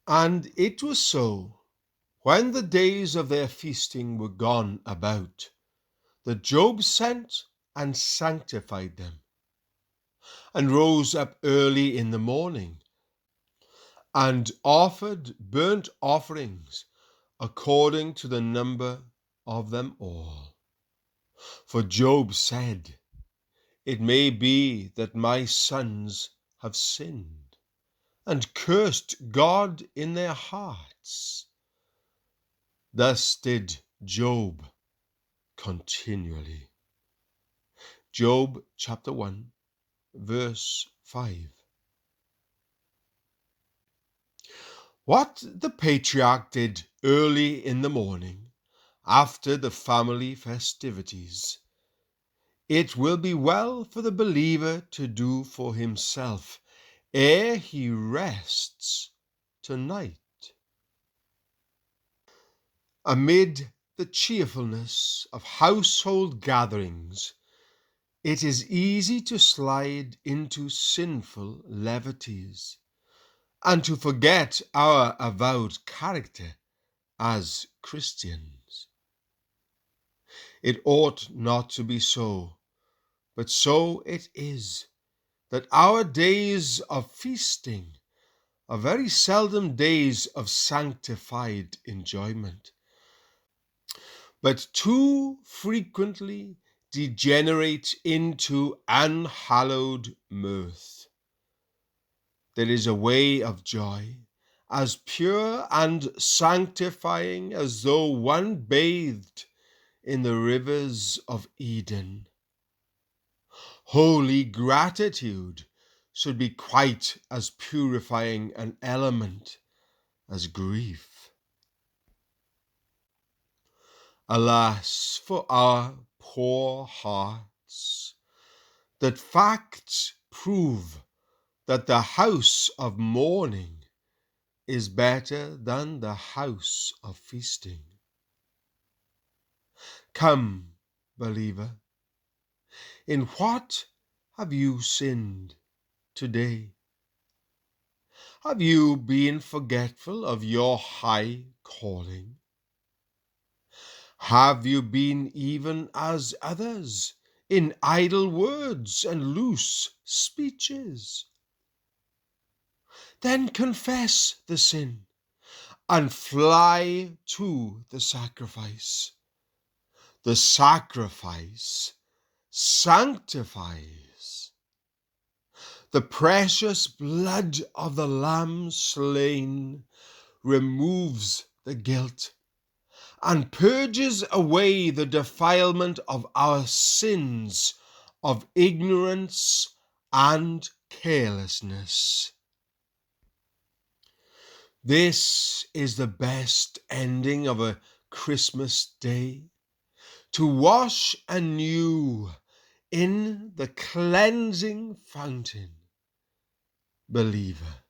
And it was so, when the days of their feasting were gone about, that Job sent and sanctified them, and rose up early in the morning, and offered burnt offerings according to the number of them all. For Job said, "It may be that my sons have sinned, and cursed God in their hearts." Thus did Job continually. Job chapter 1, verse 5. What the patriarch did early in the morning, after the family festivities, it will be well for the believer to do for himself ere he rests tonight. Amid the cheerfulness of household gatherings, it is easy to slide into sinful levities and to forget our avowed character as Christians. It ought not to be so, but so it is, that our days of feasting are very seldom days of sanctified enjoyment, but too frequently degenerate into unhallowed mirth. There is a way of joy as pure and sanctifying as though one bathed in the rivers of Eden. Holy gratitude should be quite as purifying an element as grief. Alas, for our poor hearts, that facts prove that the house of mourning is better than the house of feasting. Come, believer, in what have you sinned today? Have you been forgetful of your high calling? Have you been even as others in idle words and loose speeches? Then confess the sin and fly to the sacrifice. The sacrifice sanctifies. The precious blood of the Lamb slain removes the guilt and purges away the defilement of our sins of ignorance and carelessness. This is the best ending of a Christmas day, to wash anew in the cleansing fountain. Believer,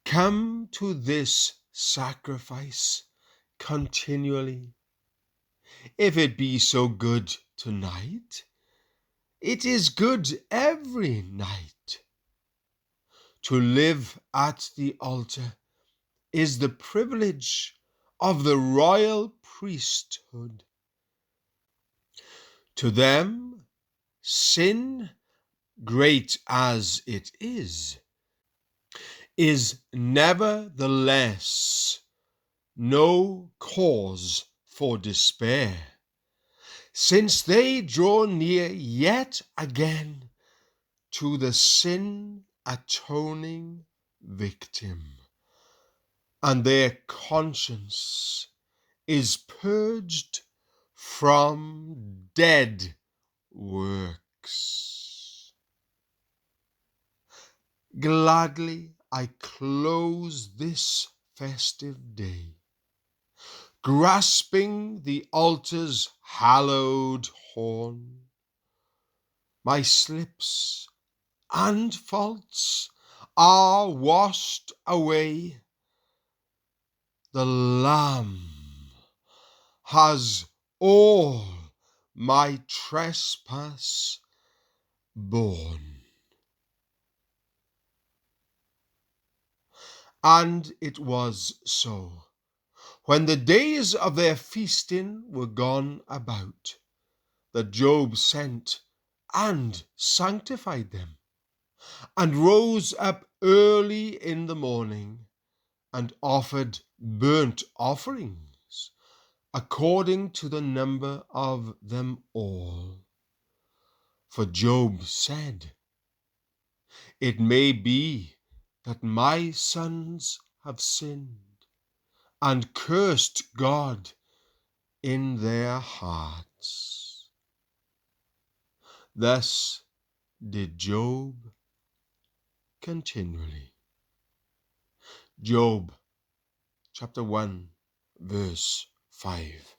come to this sacrifice continually. If it be so good tonight, it is good every night. To live at the altar is the privilege of the royal priesthood. To them, sin, great as it is nevertheless no cause for despair, since they draw near yet again to the sin-atoning victim, and their conscience is purged from dead works. Gladly I close this festive day, grasping the altar's hallowed horn. My slips and faults are washed away. The Lamb has all my trespass borne. And it was so. When the days of their feasting were gone about, that Job sent and sanctified them, and rose up early in the morning, and offered burnt offerings, according to the number of them all. For Job said, "It may be that my sons have sinned, and cursed God in their hearts." Thus did Job continually. Job chapter 1, verse 5.